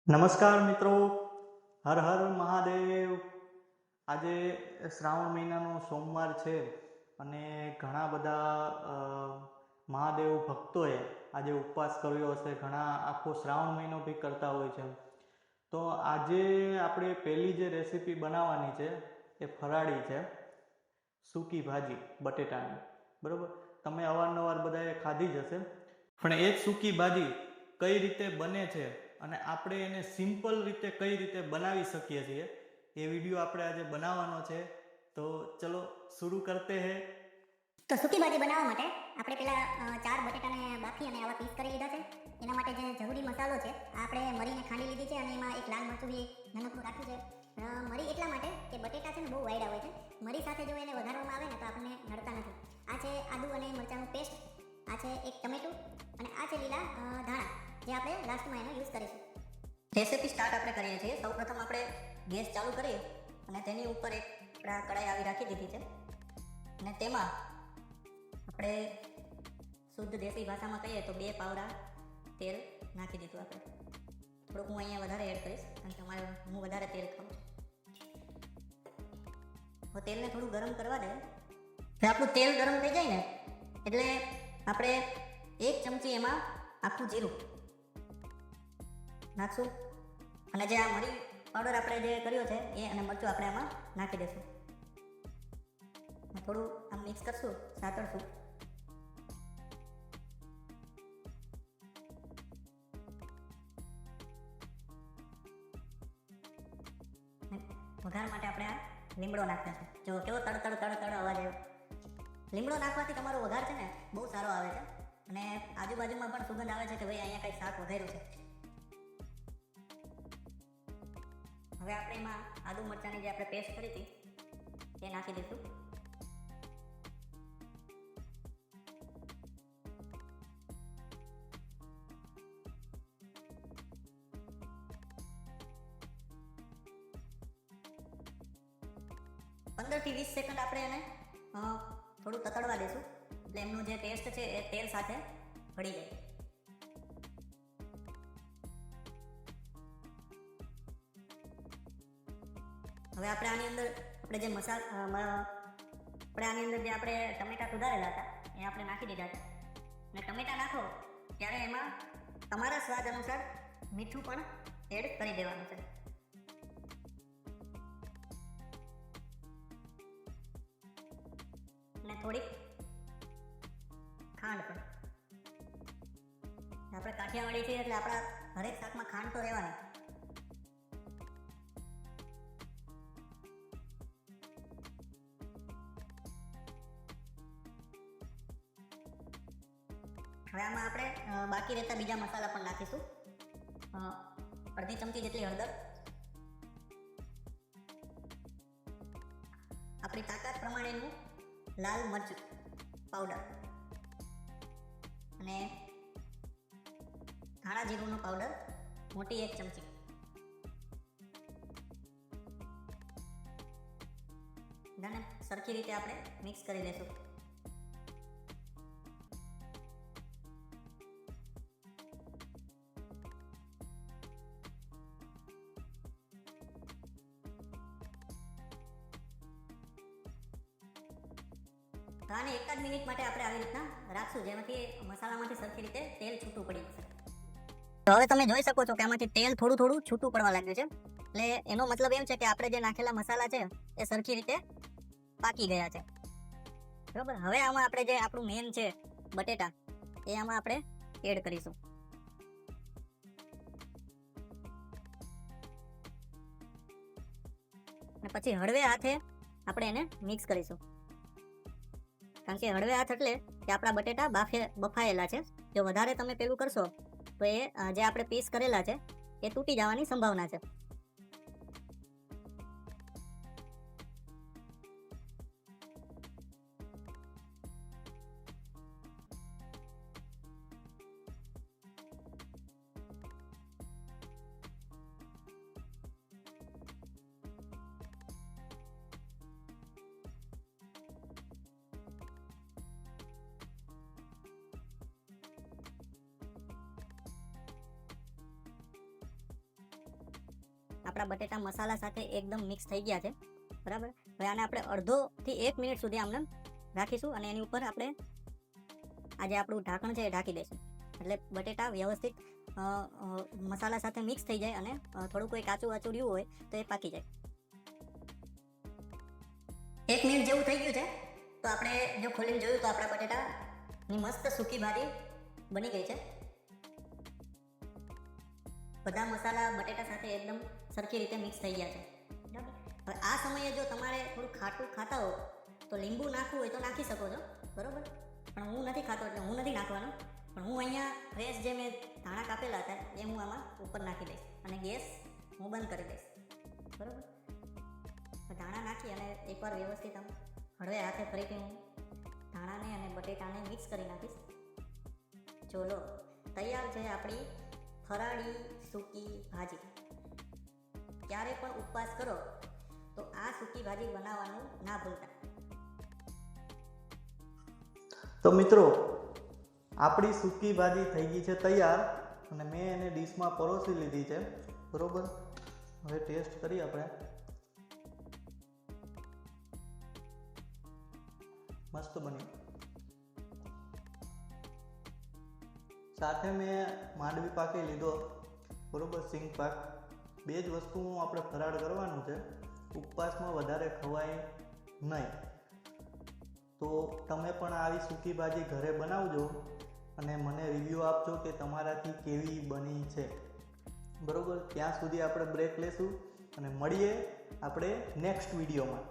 નમસ્કાર મિત્રો, હર હર મહાદેવ. આજે શ્રાવણ મહિનાનો સોમવાર છે અને ઘણા બધા મહાદેવ ભક્તોએ આજે ઉપવાસ કર્યો હશે. ઘણા આખો શ્રાવણ મહિનો બી કરતા હોય છે. તો આજે આપણે પહેલી જે રેસીપી બનાવવાની છે એ ફરાળી છે, સૂકી ભાજી બટેટાની. બરાબર, તમે અવારનવાર બધાએ ખાધી જ હશે, પણ એ જ સૂકી ભાજી કઈ રીતે બને છે અને આપણે એને સિમ્પલ રીતે કઈ રીતે બનાવી શકીએ છીએ એ વિડીયો આપણે આજે બનાવવાનો છે. તો ચલો શરૂ કરતે હે. તો સૂકી ભાજી બનાવવા માટે આપણે પેલા 4 બટેટાને બાફી અને આવા પીસ કરી લીધા છે. એના માટે જે જરૂરી મસાલો છે આપણે મરીને ખાંડી લીધી છે અને એમાં એક લાલ મરચું બી નાનકડું રાખ્યું છે. મરી એટલા માટે કે બટેટા છે ને બહુ વાયડા હોય છે. મરી સાથે જો એને વધારવામાં આવે ને તો આપણને નડતા નથી. આ છે આદુ અને મરચાંનું પેસ્ટ, આ છે એક ટમેટું અને આ છે લીલા ધાણા, જે આપણે લાસ્ટમાં એનો યુઝ કરીશું. રેસીપી સ્ટાર્ટ આપણે કરીએ છીએ. સૌપ્રથમ આપણે ગેસ ચાલુ કરી અને તેની ઉપર એક કડાઈ આવી રાખી દીધી છે અને તેમાં આપણે શુદ્ધ દેશી ભાષામાં કહીએ તો 2 પાવડા તેલ નાખી દીધું. આપણે થોડુંક હું અહીંયા વધારે એડ કરીશ કારણ કે હું વધારે તેલ ખાઉં. તો તેલને થોડું ગરમ કરવા દે. જો આપણું તેલ ગરમ થઈ જાય ને એટલે આપણે 1 ચમચી એમાં આખું જીરું નાખશું અને જે આ મરી પાવડર આપણે જે કર્યો છે એ અને મરચું આપણે આમાં નાખી દઈશું. થોડું આમ મિક્સ કરશું, સાતળશું. વઘાર માટે આપણે આ લીમડો નાખતા છે. જો કેવો તડ તડ અવાજ આવ્યો. લીમડો નાખવાથી તમારો વઘાર છે ને બહુ સારો આવે છે અને આજુબાજુમાં પણ સુગંધ આવે છે કે ભાઈ અહીંયા કંઈ શાક વઘાર્યું છે. હવે આપણે એમાં આદુ મરચાંની જે આપણે પેસ્ટ કરી હતી એ નાખી દઈશું. પંદર થી 20 સેકન્ડ આપણે એને થોડું તતડવા દઈશું એટલે એમનું જે ટેસ્ટ છે એ તેલ સાથે ભળી જાય. હવે આપણે આની અંદર આપણે જે આની અંદર જે આપણે ટમેટા સુધારેલા હતા એ આપણે નાખી દીધા છે અને ટમેટા નાખો ત્યારે એમાં તમારા સ્વાદ અનુસાર મીઠું પણ એડ કરી દેવાનું છે. અને થોડીક ખાંડ પણ. આપણે કાઠિયાવાડી છીએ એટલે આપણા હરેક શાકમાં ખાંડ તો રહેવાની. હવે આમાં આપણે બાકી રહેતા બીજા મસાલા પણ નાખીશું. અડધી ચમચી જેટલી હળદર, આપણી તાકાત પ્રમાણેનું લાલ મરચું પાવડર અને ધાણા જીરુંનો પાવડર મોટી 1 ચમચી. બધાને સરખી રીતે આપણે મિક્સ કરી લઈશું. તો આને 1 જ મિનિટ માટે આપણે આવી રીતના રાખશું જેમાંથી મસાલામાંથી સરખી રીતે તેલ છૂટું પડી જશે. તો હવે તમે જોઈ શકો છો કે આમાંથી તેલ થોડું થોડું છૂટું પડવા લાગ્યું છે. એટલે એનો મતલબ એમ છે કે આપણે જે નાખેલા મસાલા છે એ સરખી રીતે પાકી ગયા છે. બરાબર, હવે આમાં આપણે જે આપણું મેન છે બટેટા એ આમાં આપણે એડ કરીશું. અને પછી હળવે હાથે આપણે એને મિક્સ કરીશું કારણ કે હળવે હાથ એટલે કે આપણા બટેટા બફાયેલા છે. જો વધારે તમે પેલું કરશો તો એ જે આપણે પીસ કરેલા છે એ તૂટી જવાની સંભાવના છે. આપણા બટેટા મસાલા સાથે એકદમ મિક્સ થઈ ગયા છે, બરાબર. હવે આને આપણે અડધોથી 1 મિનિટ સુધી આમને રાખીશું અને એની ઉપર આપણે આ જે આપણું ઢાંકણ છે એ ઢાંકી દઈશું, એટલે બટેટા વ્યવસ્થિત મસાલા સાથે મિક્સ થઈ જાય અને થોડું કોઈ કાચું વાચું રહ્યું હોય તો એ પાકી જાય. 1 મિનિટ જેવું થઈ ગયું છે, તો આપણે જો ખોલીને જોયું તો આપણા બટેટાની મસ્ત સૂકી ભાજી બની ગઈ છે. બધા મસાલા બટેટા સાથે એકદમ સરખી રીતે મિક્સ થઈ ગયા છે, બરાબર. હવે આ સમયે જો તમારે થોડું ખાટું ખાતા હો તો લીંબુ નાખવું હોય તો નાખી શકો છો, બરાબર. પણ હું નથી ખાતો એટલે હું નથી નાખવાનો, પણ હું અહીંયા ફ્રેશ જે મેં ધાણા કાપેલા હતા એ હું આમાં ઉપર નાખી દઈશ અને ગેસ હું બંધ કરી દઈશ, બરાબર. ધાણા નાખી અને એકવાર વ્યવસ્થિત આમ હળવે હાથે ફરીથી હું ધાણાને અને બટેટાને મિક્સ કરી નાખીશ. ચલો તૈયાર છે આપણી ફરાળી સૂકી ભાજી. ક્યારે પણ ઉપવાસ કરો તો આ સૂકી ભાજી બનાવવાનું ના ભૂલતા. તો મિત્રો, આપણી સૂકી ભાજી થઈ ગઈ છે તૈયાર અને મેં એને ડીશમાં પરોસી લીધી છે, બરોબર. હવે ટેસ્ટ કરીએ આપણે. મસ્ત બની. સાથે મેં માંડવી પાકી લીધો, બરોબર, સિંગ પાક. બે જ વસ્તુનું આપણે ફરાળ કરવાનું છે, ઉપવાસમાં વધારે ખવાય નહીં. તો તમે પણ આવી સૂકી ભાજી ઘરે બનાવજો અને મને રિવ્યૂ આપજો કે તમારાથી કેવી બની છે, બરોબર. ત્યાં સુધી આપણે બ્રેક લેશું અને મળીએ આપણે નેક્સ્ટ વિડીયોમાં.